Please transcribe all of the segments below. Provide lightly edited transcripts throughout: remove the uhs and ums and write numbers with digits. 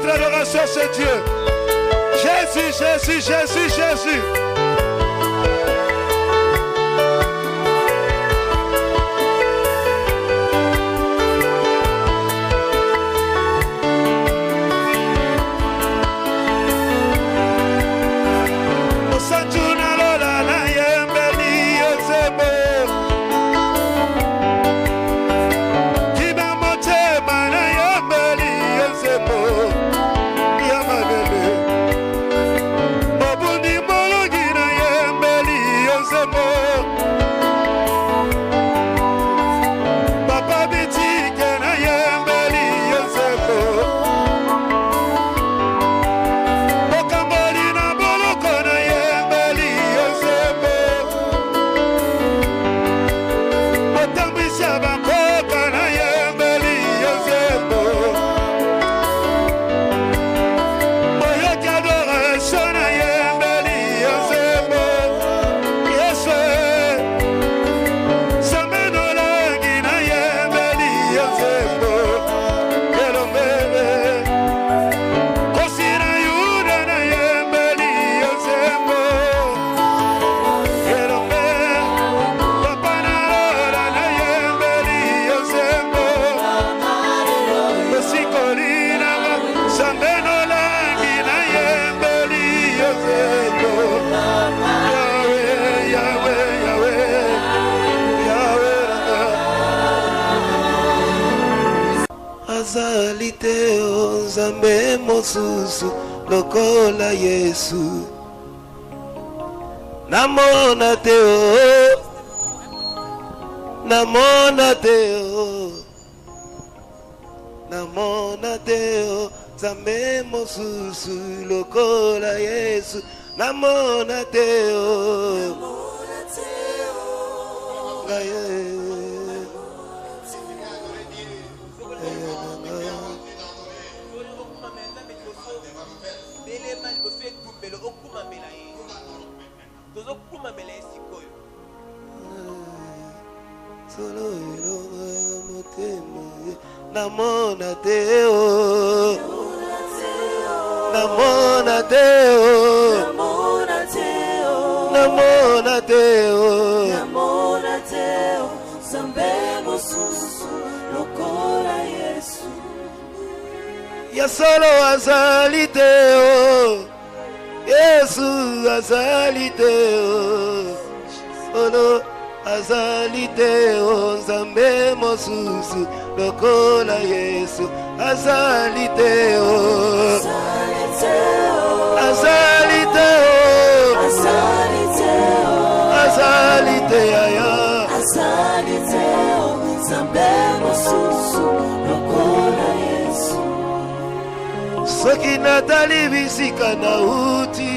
l'adoration, c'est Dieu. Jésus, Jésus, Jésus, Jésus. Nzambe mosusu lokola Yesu namona teo namona teo namona teo Nzambe mosusu lokola Yesu namona teo gaye namona teo namona teo namona teo namona teo namona teo Nzambe mosusu lokola Yesu ya solo azali teo Yesu azali teo ono azali teo Nzambe mosusu lokola Yesu azali teo azali teo azali teo azali teo azali teo Nzambe mosusu lokola Yesu soki natali bisika nauti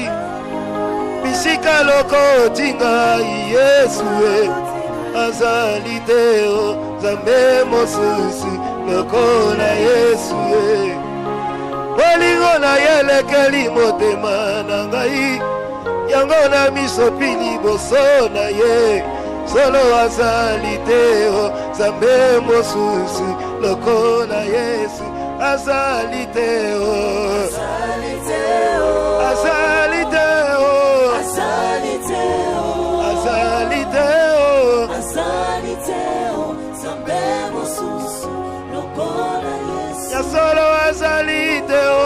bisika lokoti ngai Yesu azali teo Nzambe mosusu lokola Yesu bolingo na yelekeli motema na ngai yango na misopi liboso na ye solo azali teo Nzambe mosusu lokola Yesu azali teo azali teo azali teo azali teo azali teo azali teo Nzambe mosusu lokola Yesu ya solo azali teo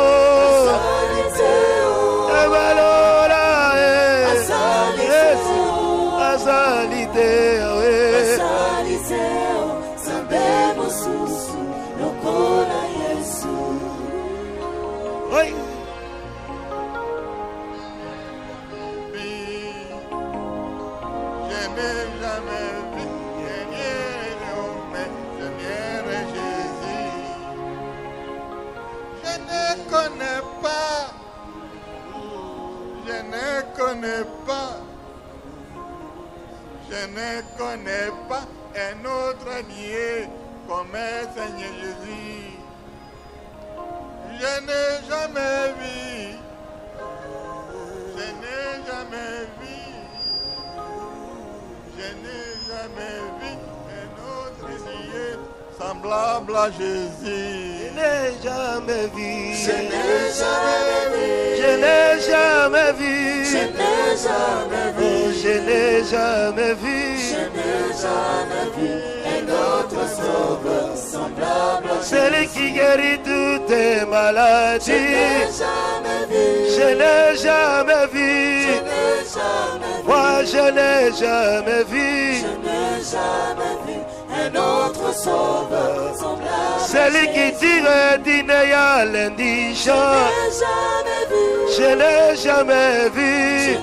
azali teo abalora azali teo azali teo azali teo Nzambe mosusu lokola Yesu oi je ne connais pas un autre allié comme Seigneur Jésus. Je n'ai jamais vu, je n'ai jamais vu, je n'ai jamais vu un autre allié semblable à Jésus. Je n'ai jamais vu. Je n'ai jamais vu. Je n'ai jamais vu. Je n'ai jamais vu. Oh, je n'ai jamais vu. Je n'ai jamais vu un autre sauveur semblable à Jésus. Celui qui guérit toutes tes maladies. Je n'ai jamais vu. Je n'ai jamais vu. Je n'ai jamais vu. Moi, je n'ai jamais vu. Je n'ai jamais vu un autre sauveur semblable à Celui qui Jésus. tire dîner à l'indigent. Je n'ai jamais vu. Je n'ai jamais vu.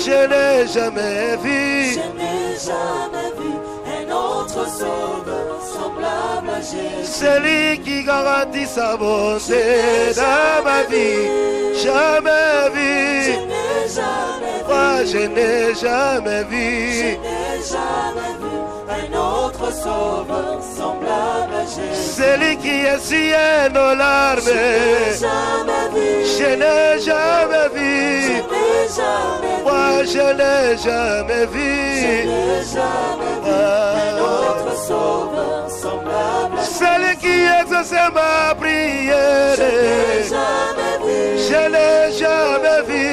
Je n'ai jamais vu. Je n'ai jamais vu un autre sauveur semblable à Jésus. Celui qui garantit sa bonté dans ma vie. Jamais Je vu. n'ai jamais vu. Moi, je n'ai jamais Je vu. n'ai jamais vu un autre sauveur semblable à Jésus. Celui qui est sien aux larmes. Je n'ai jamais vu. Je n'ai jamais Je vu. n'ai jamais vu. Moi, je n'ai jamais Je vu. n'ai jamais vu un autre sauveur semblable à Jésus. Celui qui exauce ma prière. Je n'ai jamais vu. Je n'ai jamais Je vu.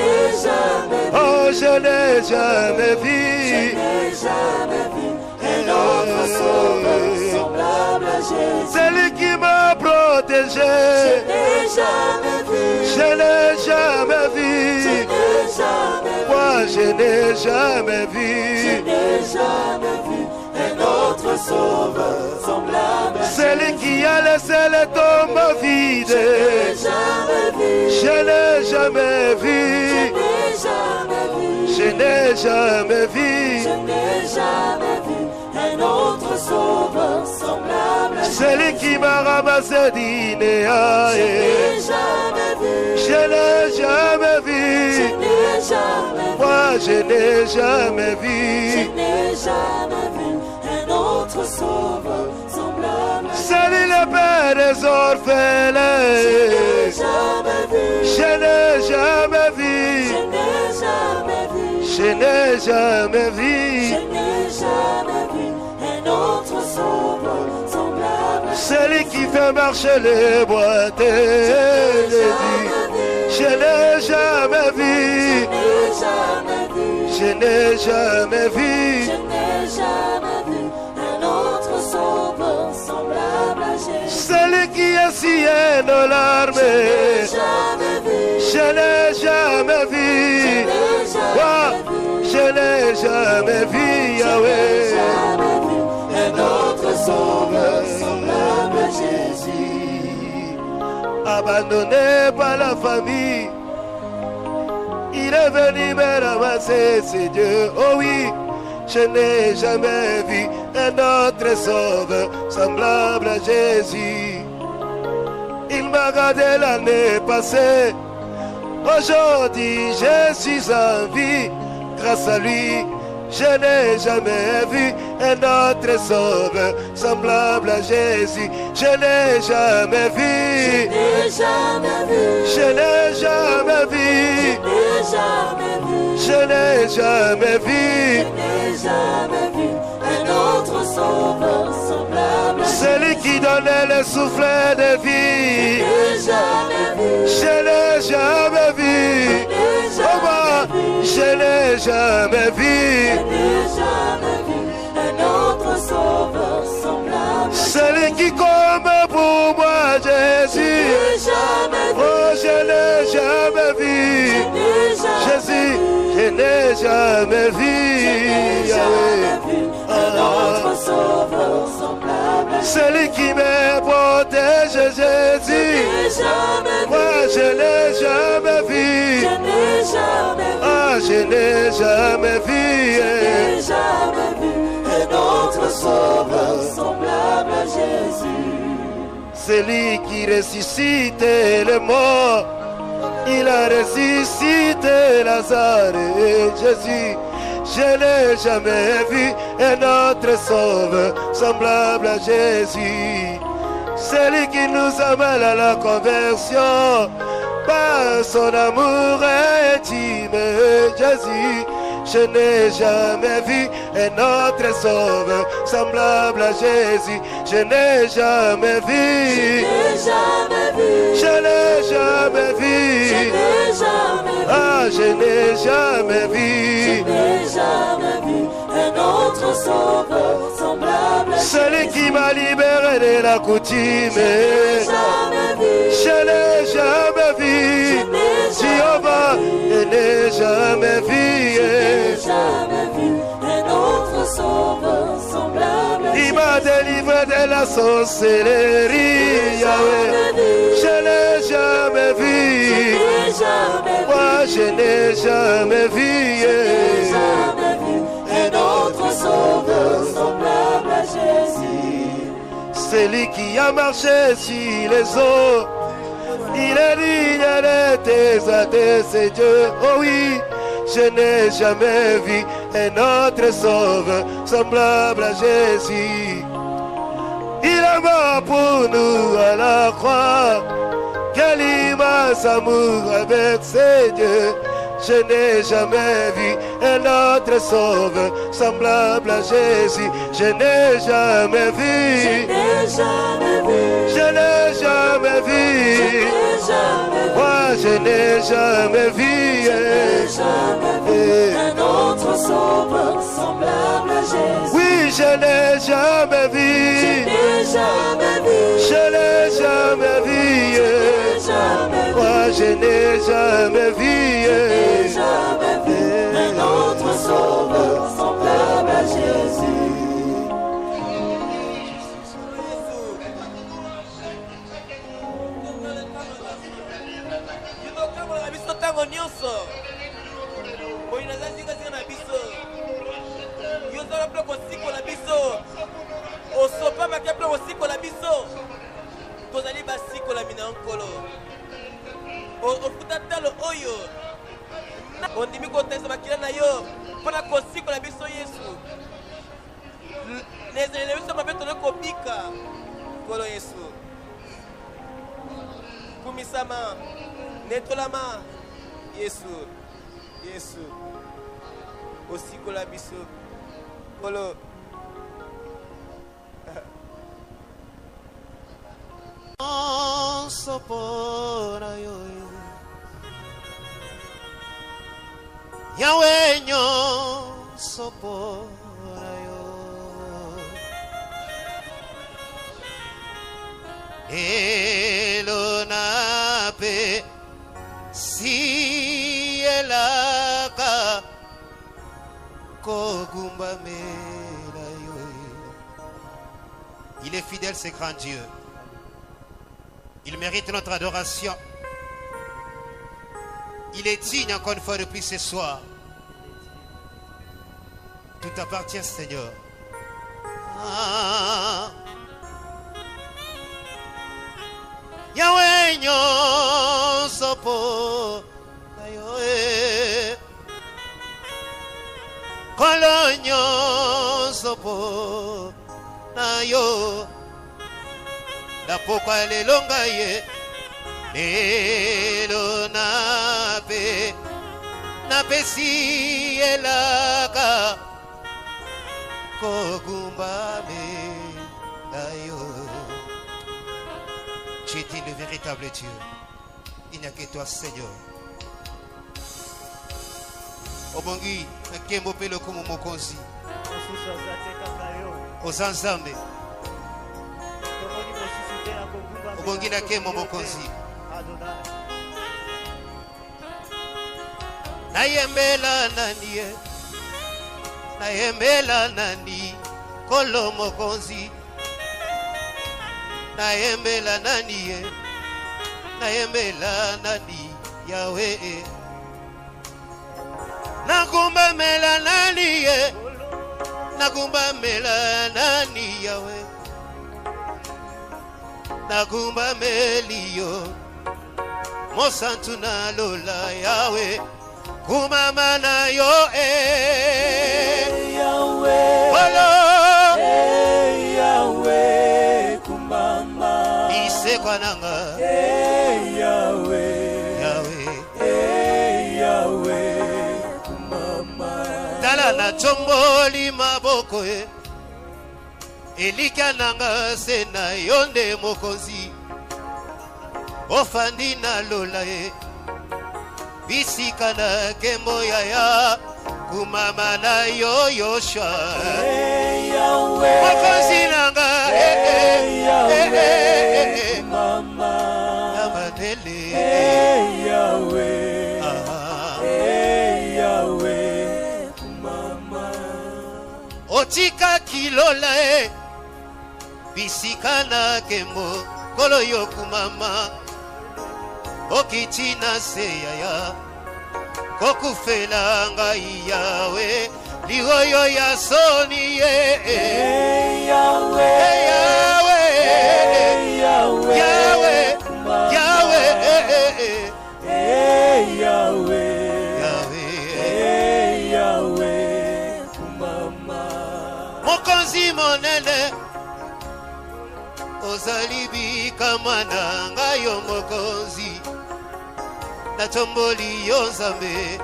n'ai jamais vu. Oh, je n'ai jamais Je vu. n'ai jamais vu un autre sauveur semblable à Jésus. Celui qui m'a Je protégé. n'ai jamais vu. Je n'ai jamais Je vu. n'ai jamais vu. Moi, je n'ai jamais Je vu. n'ai jamais vu un autre sauveur semblable à Jésus. Celui qui a laissé le tombeau vide. Je n'ai jamais vu. Je n'ai jamais Je vu. n'ai jamais vu. Je n'ai jamais vu. Je n'ai jamais vu un autre sauveur semblable à Jésus. Celui qui m'a ramassé dîner. Je n'ai jamais vu. Je n'ai jamais Je vu. n'ai jamais vu. Moi, je n'ai jamais Je vu. n'ai jamais vu un autre sauveur semblable à Jésus. Celui le père des Je n'ai orphelins. jamais vu. Je n'ai jamais Je vu. n'ai jamais vu. Je n'ai jamais Je vu. n'ai jamais vu un autre sauveur semblable à Jésus. Celui qui fait marcher les boiteux. Je n'ai jamais Je vu. n'ai jamais vu. Je n'ai jamais vu. Je n'ai jamais vu un autre sauveur semblable à Jésus. Celui qui est sien aux larmes. Je n'ai jamais vu. Je n'ai jamais vu. Je n'ai Moi, jamais vu. je n'ai jamais vu. Je n'ai Yahweh. jamais vu un autre sauveur semblable à Jésus. Abandonné par la famille, il est venu me ramasser, c'est Dieu. Oh oui, je n'ai jamais vu un autre sauveur semblable à Jésus. Il m'a gardé l'année passée. Aujourd'hui, je suis en vie. Grâce à lui, je n'ai jamais vu un autre sauveur semblable à Jésus. Je n'ai jamais Je vu. n'ai jamais vu. Je n'ai jamais vu. Je n'ai jamais Je n'ai jamais vu. vu. Je n'ai jamais vu un autre sauveur semblable à Jésus. Celui qui donnait le souffle de vie. Je n'ai jamais vu. Je n'ai jamais vu. Je Oh moi, je n'ai jamais Je vu. n'ai jamais vu un autre sauveur semblable à Jésus. Celui qui combat pour moi, Je Jésus. n'ai jamais vu. Oh, je n'ai jamais vu. Je n'ai jamais Jésus, vu. je n'ai jamais vu. Je n'ai jamais vu un autre sauveur semblable à Jésus. Celui qui me protège, Jésus. Je n'ai jamais vu. Moi, je n'ai jamais vu. Je n'ai jamais vu. Ah, je n'ai jamais vu. Je n'ai jamais vu un autre sauveur semblable à Jésus. Celui qui ressuscite les morts, il a ressuscité Lazare et Jésus. Je n'ai jamais vu un autre sauveur semblable à Jésus. Celui qui nous amène à la conversion par son amour intime, Jésus. Je n'ai jamais vu un autre sauveur semblable à Jésus. Je n'ai jamais vu. Je n'ai jamais vu. Ah, je n'ai jamais vu. Un autre sauveur semblable à celui qui m'a libéré de la coutume. Je n'ai jamais vu. Jéhovah, je n'ai jamais vu. Un autre sauveur semblable à il m'a délivré de la sorcellerie. Je n'ai jamais vu. Moi, je n'ai jamais vu. Un autre sauveur semblable à Jésus. Celui qui a marché sur les eaux. Il est digne de tes adresses, Dieu. Oh oui, je n'ai jamais vu un autre sauveur semblable à Jésus. Il est mort pour nous à la croix. Quel immense amour avec ses dieux. Je n'ai jamais vu un autre sauveur semblable à Jésus. Je n'ai jamais vu. Je n'ai jamais vu. Moi, je n'ai jamais vu. Un autre sauveur semblable à Jésus. Oui, je n'ai jamais vu. Je n'ai jamais vu. Moi, je n'ai jamais vu. Un autre sauveur semblable à Jésus. ondimi kotesa makila na yo mpona kosikola biso Yesu nezele biso mabe tole kobika kolo Yesu kumisama netolama Yesu Yesu osikola biso kolo sopora yo Yahweh nyo sopora yo Elona pe si elaka kogumba mela yo. Il est fidèle, c'est grand Dieu. Il mérite notre adoration. Il est digne encore une fois depuis ce soir. Tout appartient, Seigneur. Yahweh nyo sopo ayoe Kolo nyo sopo na yo La pokwa lelonga ye Lelo nape si elaka Kogumba me dayo. Tu es le véritable Dieu. Il n'y a que toi, Seigneur. Obongi, nakembo pelo kumu mokonzi. Ozanzambe. Obongi nakembo mokonzi. Nayembela nani, nayembela nani, kolo mokonzi. Nayembela nani, nayembela nani, Yahweh. Nakumba mela nani, nakumba mela nani, Yahweh. Nakumba melio, mosantu na lola, Yahweh. Kumama na yo, Yahweh. Olo, Yahweh. Kumama. Kwananga, Yahweh, Yahweh, Yahweh, Kumama. Natomboli maboko e Elika nanga sena yonde mokonzi Ofandi na lola e Bisika na kembo yaya Kumama na yo Yoshua Mokonzi nanga Mama Yamanele Yahweh Yahweh Mama Otika kilola e Bisika na kembo Kolo yo kumama Okichina seyaya Kokufela ngai yawe Ligoyo ya soni ye Yahweh Yahweh Yahweh Yahweh Yahweh Yahweh Yahweh Mama Mokonzi monene Ozalibi kamana ngayo mokonzi Natomboli yo nzambe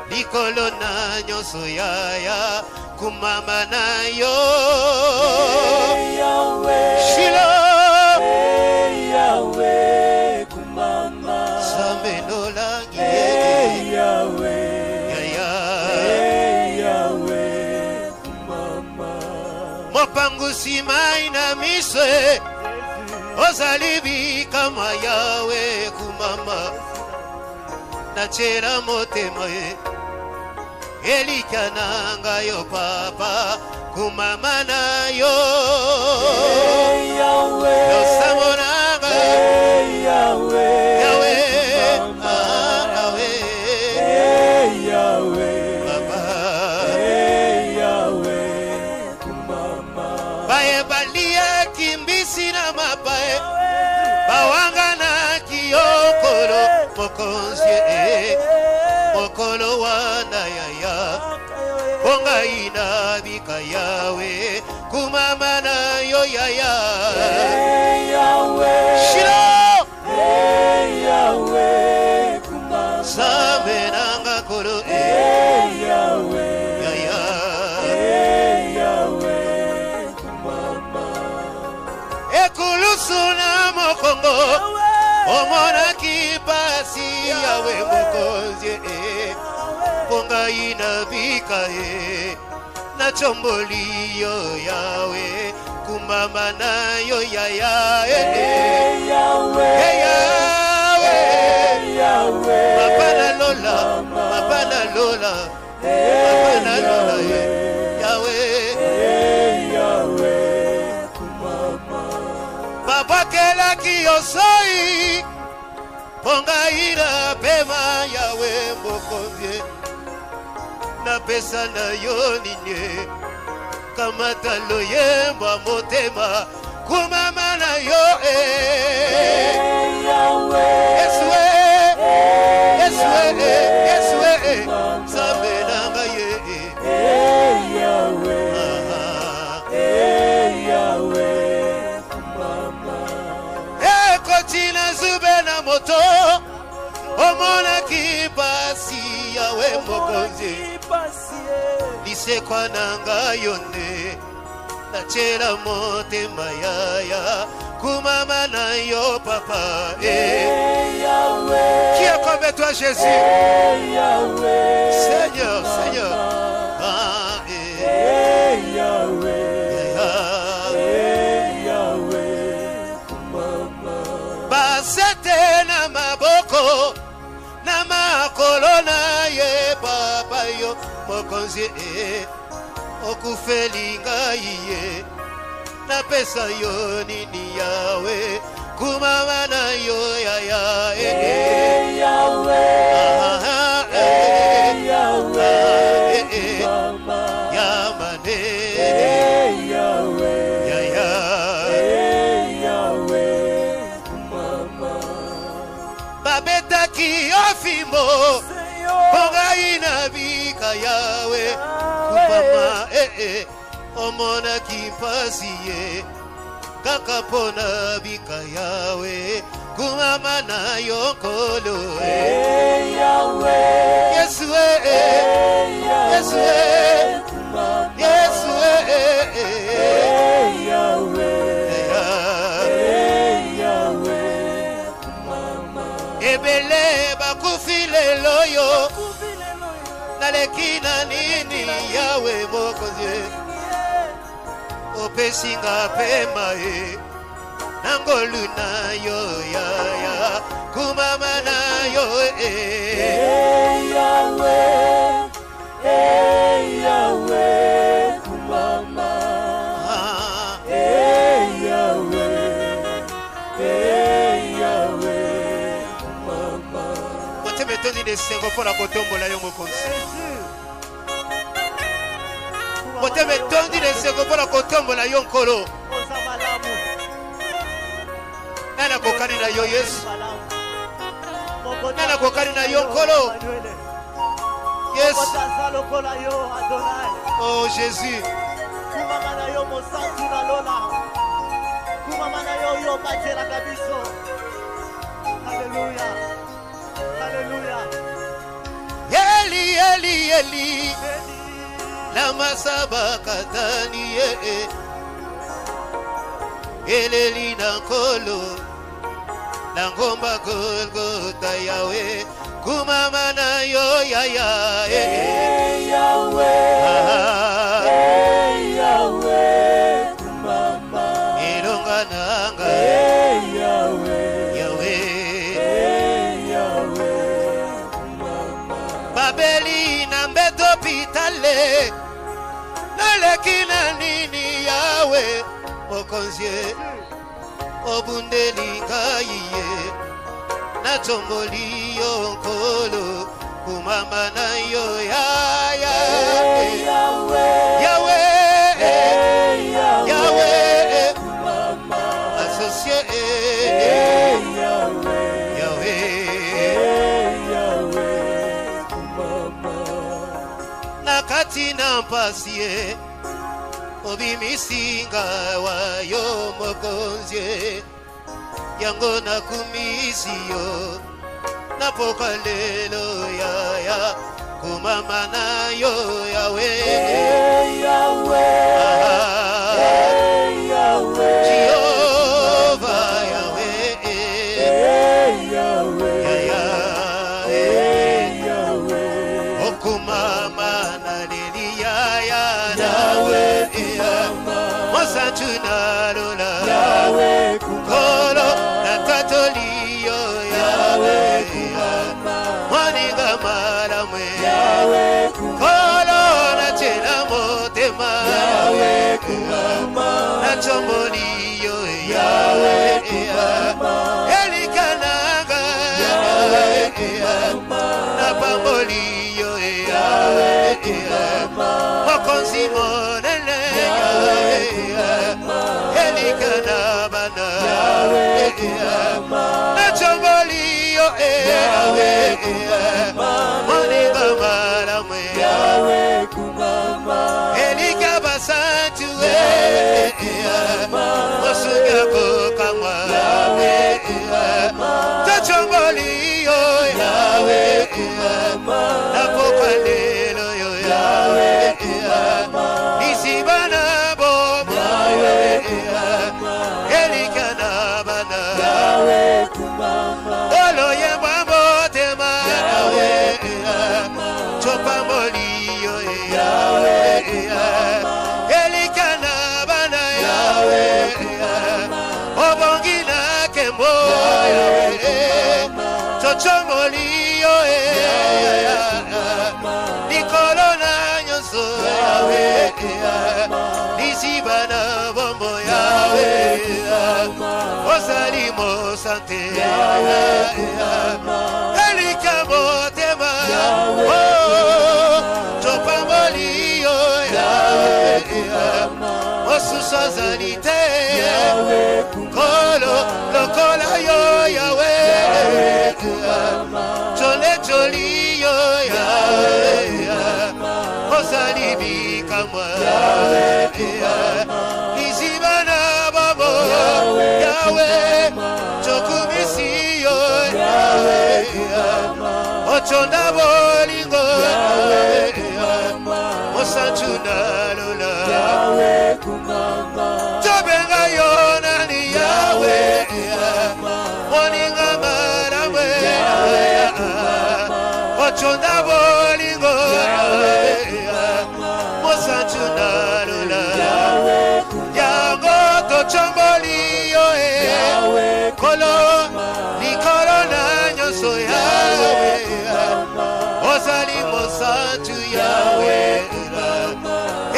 Likolo na nyonso yaya Kumama na yo Yahweh Shilo Yahweh Kumama Nzambe nolangi Yahweh Yaya Yahweh Kumama Mopangusi mai na miswe Ozalibi kama yawe kumama Nachera motema e Elika nanga yo papa Kumama na yo Yahweh Yosamo nanga Yahweh Yahweh Yahweh Yahweh Baba Yahweh Kumama Baye balia kimbisi na mapae Bawanga na kiyokoro Mokonzi Mokolo wana yaya Konga ina bika yawe Kumama na yo yaya Yahweh Shilo Yahweh Kumama Same nanga koro Yahweh yaya Yahweh Kumama Ekulusu na mokongo Omona kipasi yawe mokonzi Konga ina bika Na chomboli yo yawe Kumama na yo yaya Yahweh Yahweh Yahweh Mapana lola Mapana lola Mapana lola Yahweh Yahweh Kumama Baba kela kiyosoi Ponga ira pema yawe mokonzi Na pesa na yo ninye Kamata lo yemba motema Kumama na yo Yahweh Yeswe Yeswe Yeswe Sabe nanga ye Yahweh Yahweh Kumama Kochina zube na moto Omona kipasi yawe mokonzi Lisekwa nanga yone Nachela motema yaya Kumama na yo papa Yahweh Qui est comme toi Jésus Yahweh Seigneur, Seigneur Yahweh Yahweh Kumama Basete na maboko Na makolo na ye papa yo Mokonzi Okufeli ngai ye Na pesa yo nini yawe Kumama na yo yaya Yahweh Yahweh Kumama Yamane Yahweh Yaya Yahweh Kumama Babeta ki ofimo Ponga ina bika yawe Kumama Omona kipasi ye Kaka pona bika yawe Kumama na yokolo Yahweh Yeswe Yeswe ebele bakufile loyo nalekina nini yawe mokozi opesinga pema nangolu na yo ya kumama na yo Yahweh kumama Yahweh kumama Moteme tondi de sengo pona kotombola yo mokonzi Moteme tondi de sengo pona kotombola yo nkolo Nana kokani na yo Yesu Nana kokani na yo nkolo Yes. Oh Jésus. Alléluia. Alléluia. Eli, Eli, Eli. Lama sabakatani Eleli nankolo Nangomba Golgotha Yahweh Kumama na yo ya Yahweh kumama Ilonga nanga Yahweh kumama Babeli na mbeto pitale Nalekina nini Yahweh Okonzie Obundeli kaiye na tomboli yo nkolo kumama na yo Yahweh kumama associé Yahweh kumama nakati na mpasie obimisinga wa yo mokonzie yango na kumisiyo na pokalelo ya kumama na yo Yahweh Jehovah Yahweh okumama na lilia ya nawe mosantu na lola kolo na katolio Yahweh mwaninga malamwe kolo na chena motema na chombolio Yahweh elikananga na pambolio Yahweh mokonzi monene elikanabana na chombolio moninga malamwe elikabasantu mosunga kokamwa tachombolio na pokalelo yo isibana bomo elikanabana olo yemba motema chopambolio elikanabana obongina kembo chochomolio nikolo na nyonso nisibana bombo osali mosante elikabotema chopambolio osusazali te kolo lokola yo Yahweh chole cholio Yahweh osali bikamwa izibana babo Yahweh chokumisiyo Yahweh ochonda bolingo osanchuna lola tobenga yona ni Yahweh moninga maramwe Ochona bolingo Mosanchunalula Yango tochomboli yo Kolo Nikolo na nyoso Yahweh Ozali mosanchu Yahweh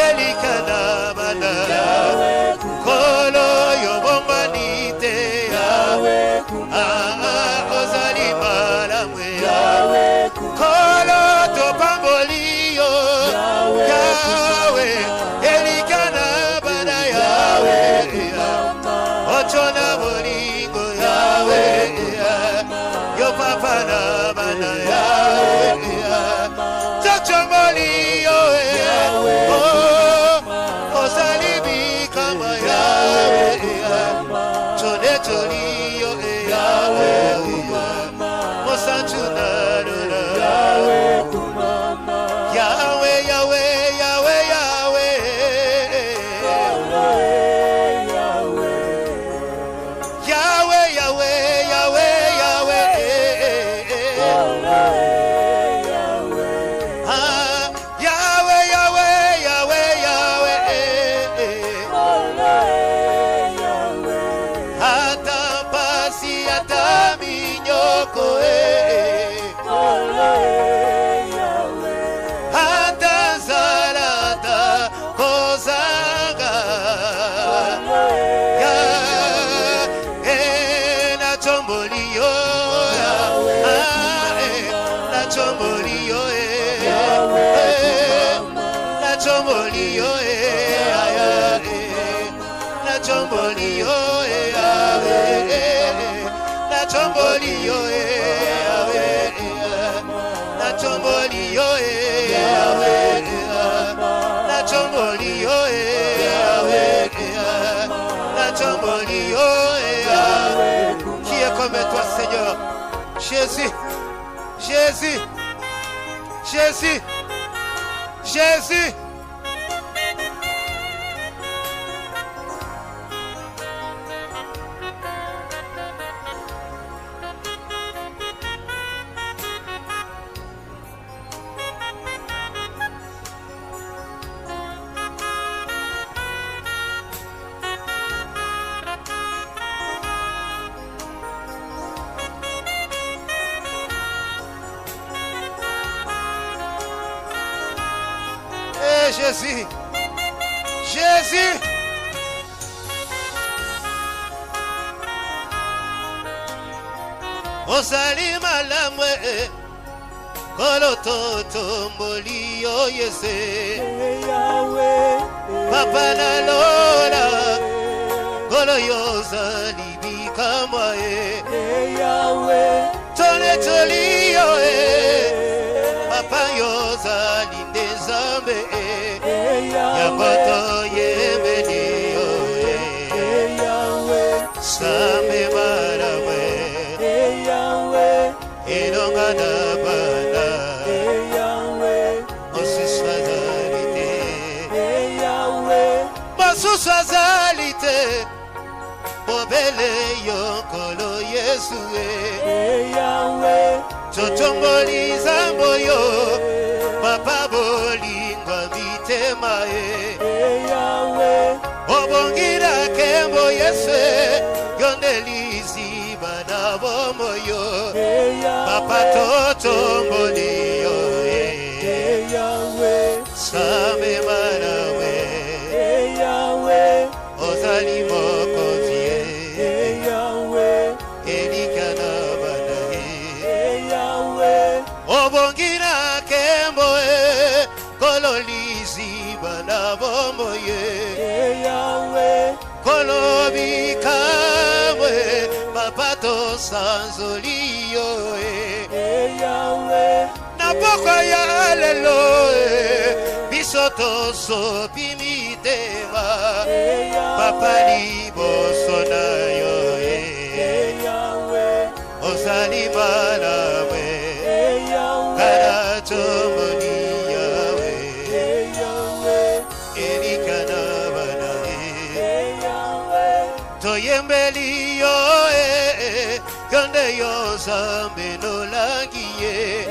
Elikana mana Kolo yobombanite Yahweh Ozali malamwe Yahweh Kolo topamboliyo Yahweh Elikana bana Yahweh Ochona bolingo Yahweh Yo papa na bana Yahweh Chochomoliyo Ozalibi kama Yahweh Chone choliyo Yahweh Mosanchunalula Yahweh, Yahweh, Yahweh, Yahweh Yahweh, Yahweh, Yahweh, Yahweh Yahweh, Yahweh, Yahweh, Yahweh Atapasi ataminyoko Atazalata kozaga Na chomboliyo Na chomboliyo Na chomboliyo Na chomboliyo Na chomboliyo Na chomboliyo Na chomboliyo Na chomboliyo Qui est comme toi Seigneur Jésus Jésus Jésus Jésus Jésus, Jésus, Ozali malamwe, Koloto tomboliyo yese, Papa na lola, Kolo yozali bikamwa Tone toliyo Papa yozali ndezambe Yabato yemeniyo Sambe marawe Ilonga na bana Osuswazalite Masuswazalite Bobele yokolo Yesue Chochomboli zamboyo Papa bolingwa vitemae Obongira kembo Yesue Yondelizi bana bomoyo Papa tochomboli yo Same manawe Ozali mokozie Elikana banae Obongira kembo Kololizi bana bomoye Kolobi kamwe Papato sanzoliyo Napokwa ya alelo Bisoto so pimitema Papa liboso na yo Ozali manawe Kana chomoni yawe Elikana banae Toyembeli yo Yonde yo zambe no langiye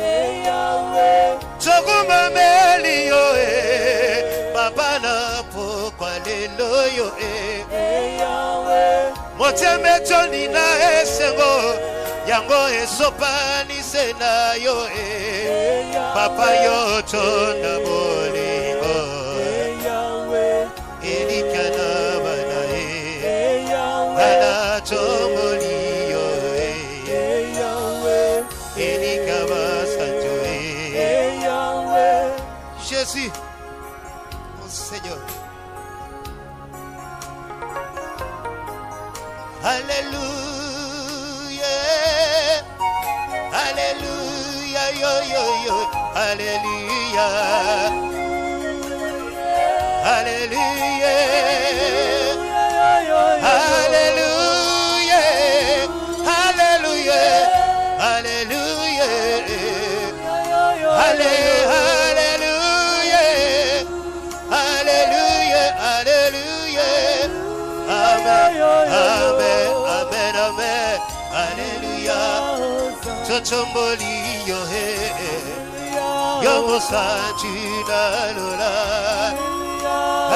Chokuma meli yo Papa na pokwa lelo yo Motiame choni na esengo Yango esopani sena yo Papa yo chona bolingo Elikana bana Bana chomoli yo Elikaba sanjo Jésus mon Seigneur Alléluia Alléluia yo yo yo Alléluia Alléluia Alléluia Alléluia Alléluia Alléluia Alléluia Alléluia Amen Amen Amen Amen Alléluia Chochomboli yo Yo mosanchina lola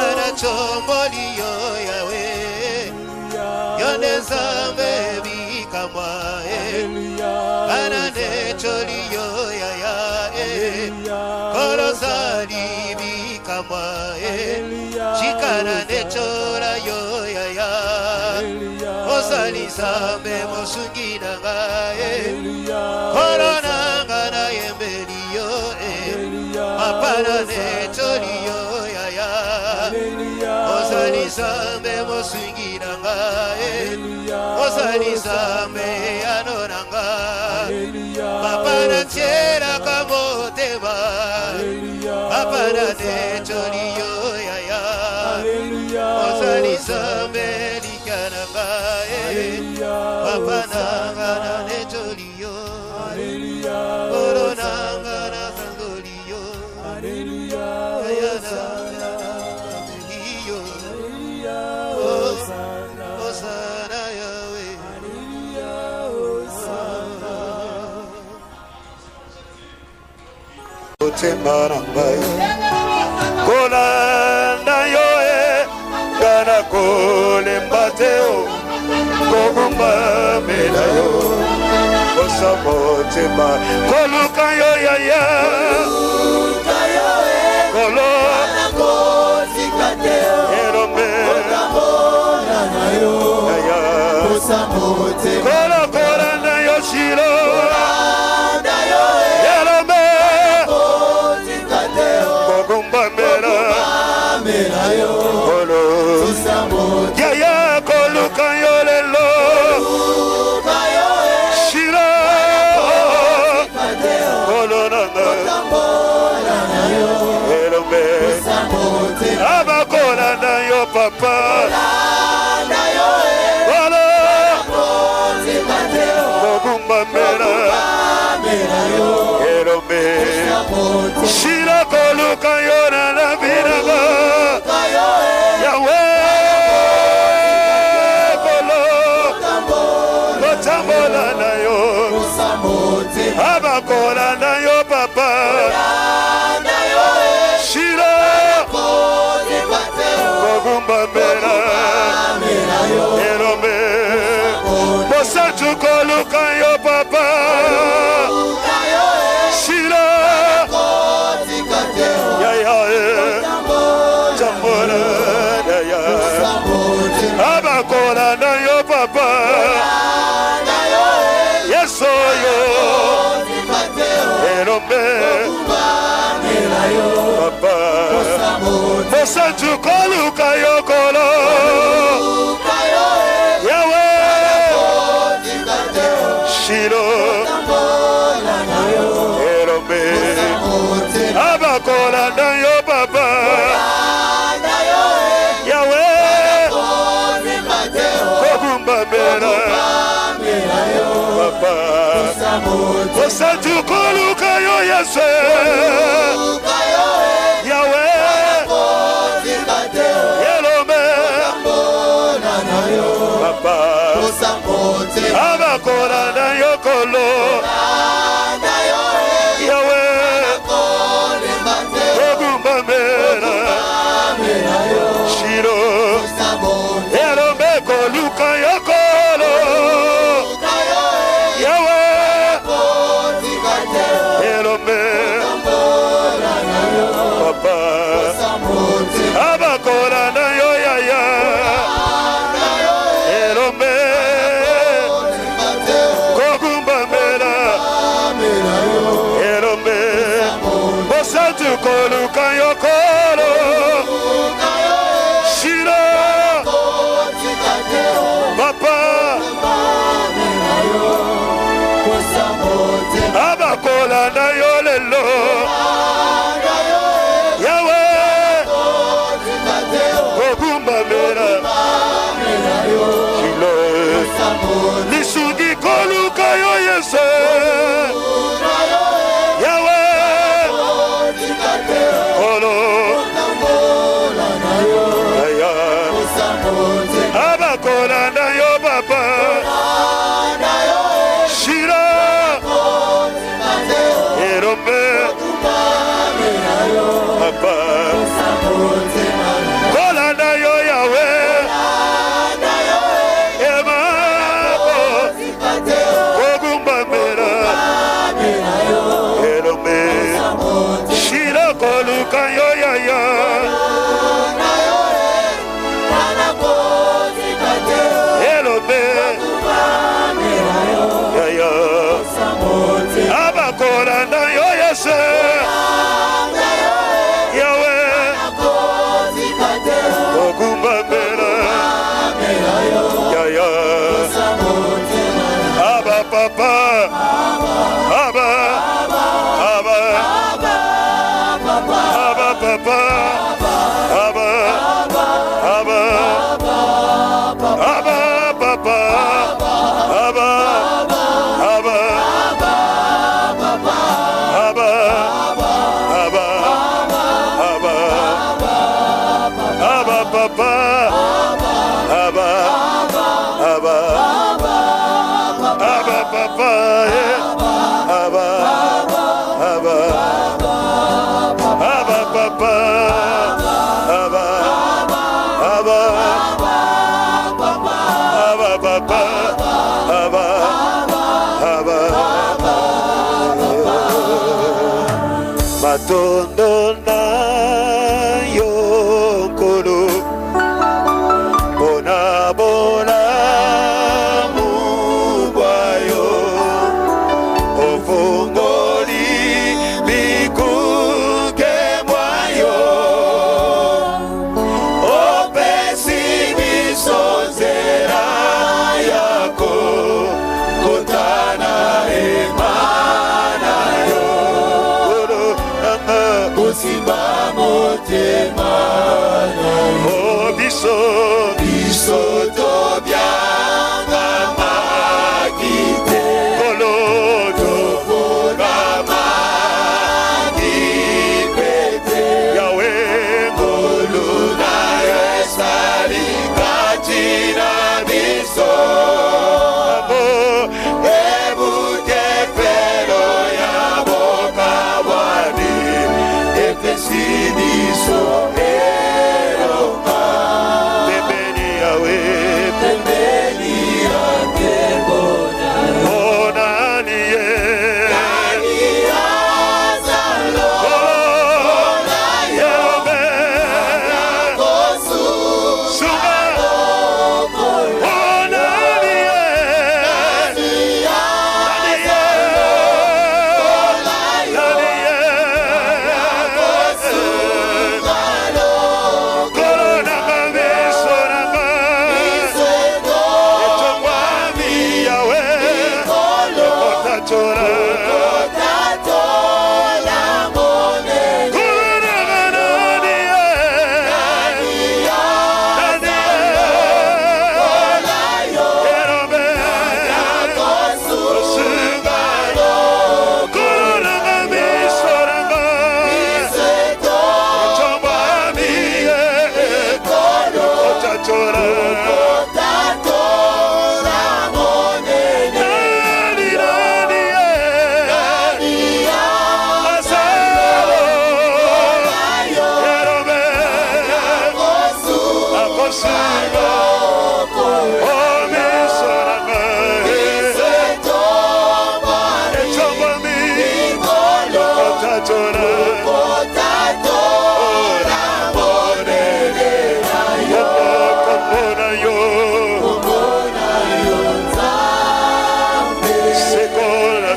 Ana chomboli yo Yahweh Yo nezambe bikamwa Ana necholi yo Yaya Korosali bikamwa Chikana nechola yo Yaya Osali sambe mosungina ngaye Korona ngana yembeli yo Apana necholi yo Yaya Osali sambe mosungina ngaye Osali sambe anonanga Apana chera kamoteba Apana necholi yo Yaya Osali sambe likananga Apana ngana necholi yo Korona ngana sangoli yo Ayana Hosanna Yahweh Otemanambai Kolanda yoe Gana kolembateo Kogumba melayo Osamotema Koluka yo ya ya Kolo Kola kola na yoshiro Yerome Kogumba mera Kolo Yaya koluka yolelo Shiro Kolo nanga Yerome Aba kola na yo papa Shira koluka yona na binaga Yahweh kolo Kotambola na yo Aba kola na yo papa Shira Kogumba mera Erome Bosa chukoluka yo papa Abakola na yo papa Yeso yo Erombe Papa Bosa chukoluka yo kolo Yahweh Shiro Erombe Abakola na yo papa Osa tukoluka yo Yesu Yahweh Yelome Papa Abakola na yo papa abakola na yo yaya elombe kogumba mera elombe osatu koluka yokolo shira papa abakola na yo lelo yawe kogumba mera shilo lisugi koluka yo yese yawe olo aya abakola na yo baba shira erombe papa kola na yo yawe emabo kogumba mera erombe shira koluka yo yaya erombe yaya abakola na yo yese yawe kogumba mera yaya aba papa aba aba aba papa aba aba aba papa aba aba aba aba aba aba papa aba aba aba papa aba aba aba papa aba aba aba papa aba aba matondo na yo kolo bona bona mubwayo ofongoli bikuke mwayo opesi bisonzera yako kotana emana yo osimba motema o biso biso tobyanga makite kolodo kogama dipete yawe ngoluna yesali katina biso ebute pero ya boka wadi epesidi so eroka bebe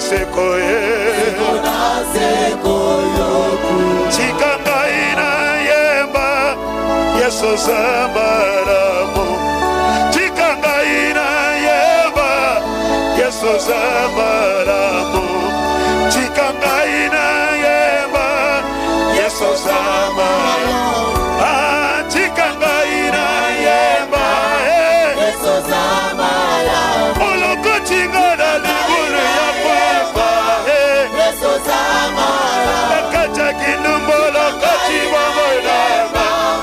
sekoye chikanga ina yemba Yesu zamalamu chikanga ina yemba Yesu zamalamu chikanga ina yemba Yesu zamalamu chikanga ina yemba Yesu zamalamu oloko chingana liburu ya kwamba Yesu zamalamu akacha kindumbolo kachibongola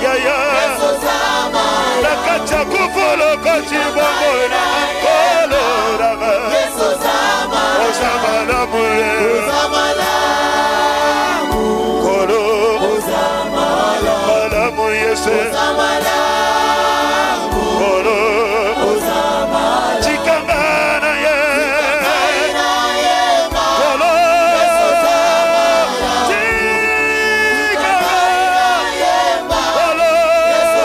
ya Yesu zamalamu akacha kufolo kachibongola kolora Yesu zamalamu ozamalamu ozamalamu kolo ozamalamu Yesu ozamalamu kolo ozamalamu chikangana ye kolo Yesu ozamalamu chikangana ye kolo Yesu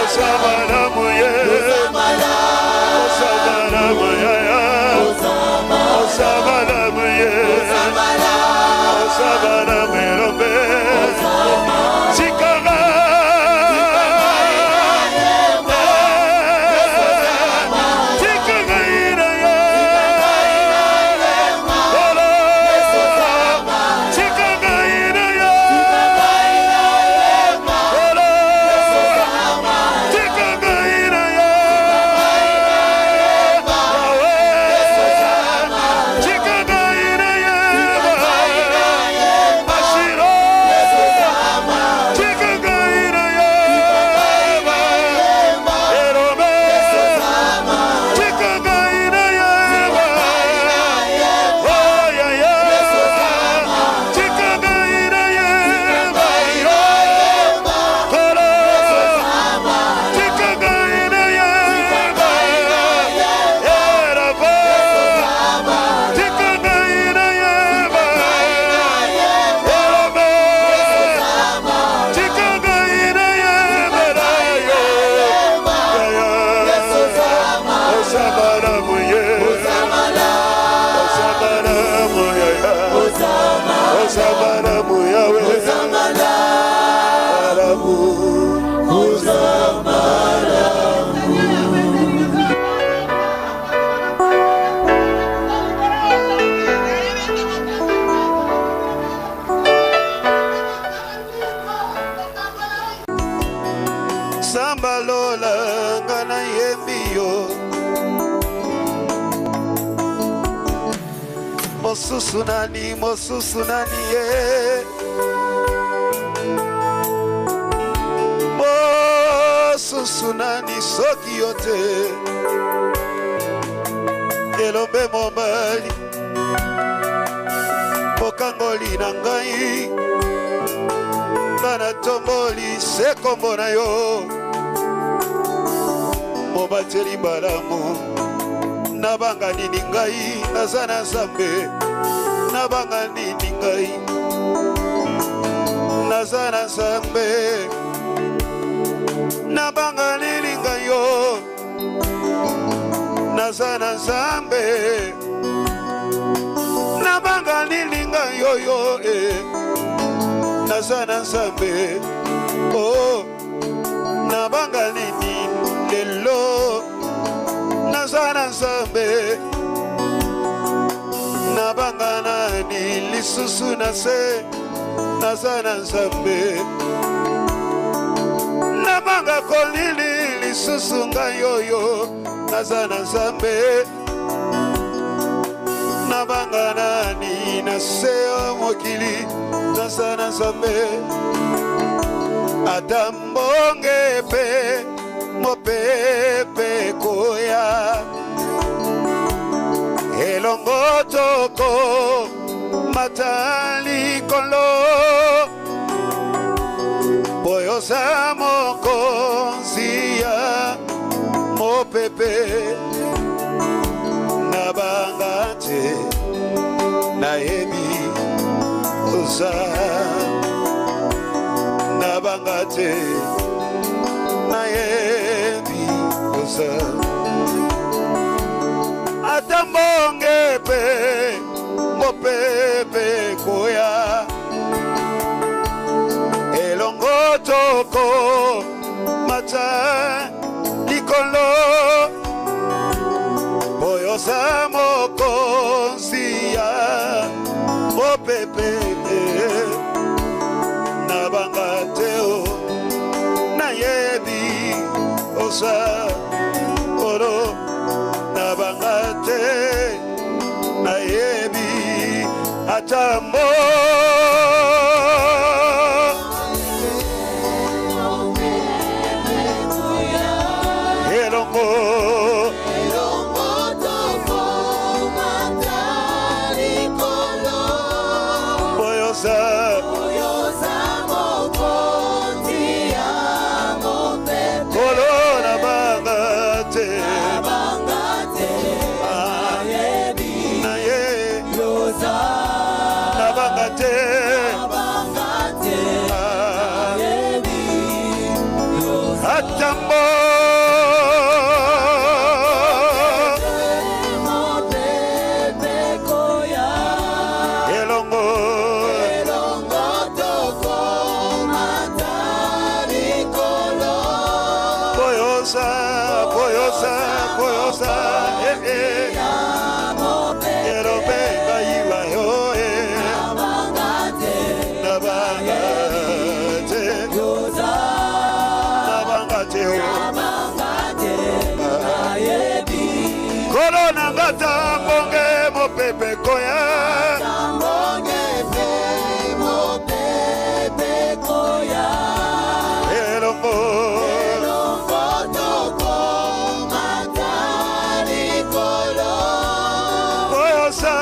ozamalamu ye ozamalamu ye ozamalamu ye ozamalamu ye rombe chikangana Sambalola ngana yembiyo mosusu nani ye mosusu nani soki yote elombe mobali mokangoli na ngai ngana tomboli sekombo na yo mobateli balamu nabanga nini ngai naza na Nzambe nabanga nini ngai naza na Nzambe nabanga nini ngai yo naza na Nzambe nabanga nini ngai yo yo naza na Nzambe oh nabanga nini lelo naza na Nzambe nabanga nani lisusu na se naza na Nzambe nabanga kolili lisusu ngai yoyo naza na Nzambe nabanga nani na se mokili naza na Nzambe atambonge pe mopepe koya elongo toko matali kolo boyosa mokonziya mopepe nabanga te nayebi oza nabanga te nayebi oza atambonge pe boyosa likolo boyosa mokonziya mopepe na bangateo na yebi osa oro na bangate na yebi atambo Pepe koya elongo toko matari kolo boyosa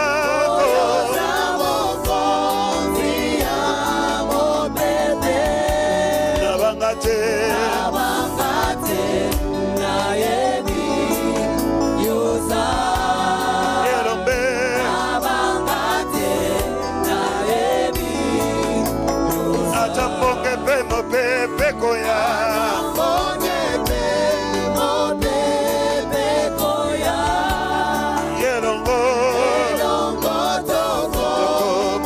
mokonziya mopepe na bangate na yebi yosa pepe koya yelongo toko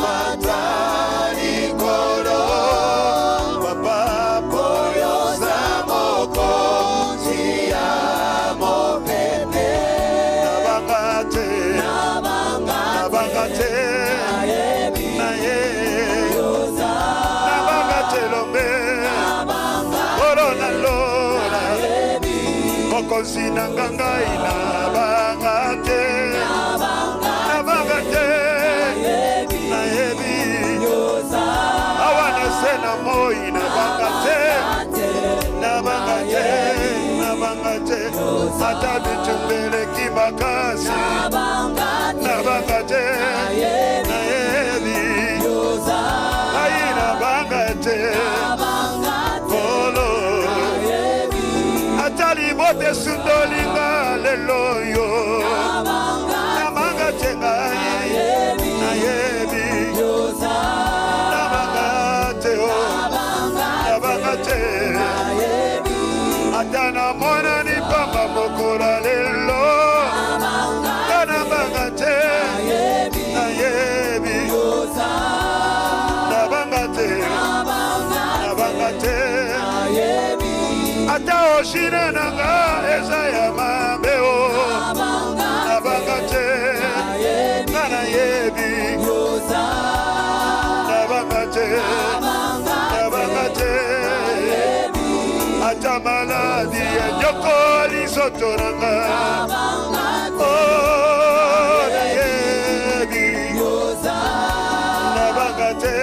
matari kolo papa boyosa mokonziya mopepe na bangate na ye na bangate lombe mokonzi na ngangai na bangate na yebi awana sena moi na bangate ata bitumbele kimakasi na bangate na yebi ai na bangate Bote sundolinga leloyo namangate ngai na yebi namangate atana mona ni pamba mokora lelo namangate na yebi namangate ata oshine nanga eza ya mabeo nabangate ngana yebi nabangate ata maladi ya nyoko lisoto nanga na yebi nabangate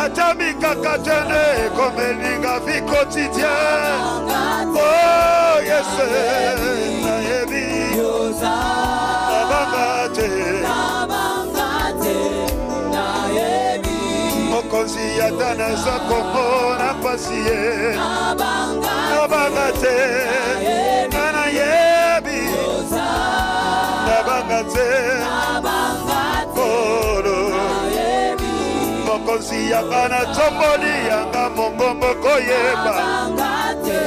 Atamika katene komelinga vi quotidien. Oh yes, na yebi nabangate mokonzi yatana zakongo na pasiye nabangate na yebi nabangate mokonzi yakana tomboli yanga mongombo koyeba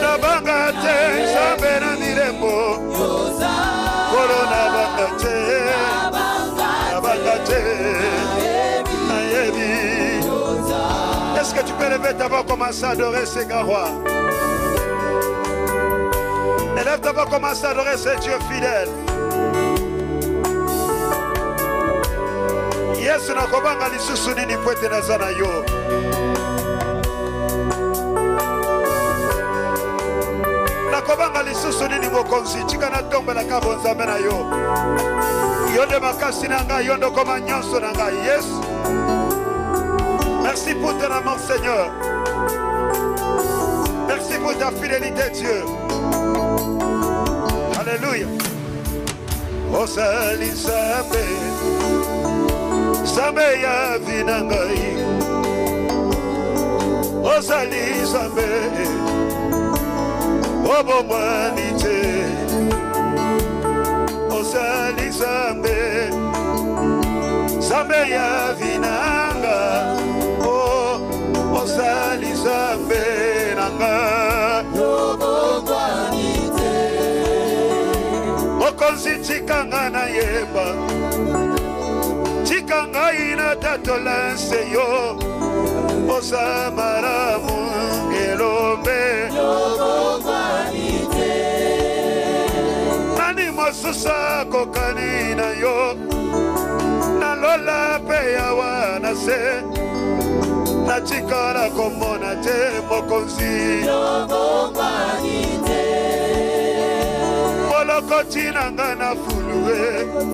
nabangate sambe na mirembo kolo nabangate na yebi. Est-ce que tu peux Élève ta voix, commence à adorer ce grand roi. Élève ta voix, commence à adorer ce Dieu fidèle. Yesu nakobanga lisusu nini kwete nazana yo. Nakobanga lisusu nini mokonzi chika na tombe na kabonza mena yo. Yonde makasi nanga yondo koma nyonso nanga. Yes. Merci pour ton amour Seigneur. Merci pour ta fidélité Dieu. Alléluia. Osali Nzambe Nzambe ya vinangai. Osali Nzambe Obomwani te. Osali Nzambe Nzambe ya vinanga. Oh, osali Nzambe nanga. Obomwani te. Okonzi chikanga na yeba. Chikanga ina tatola seyo. Osamara mungelombe. Obomwani te. Nani mosusa kokani na yo. Na lola pe ya wana se. Na chikara komona te mokonzi. Obomwani te. Moloko tinanga na fulue.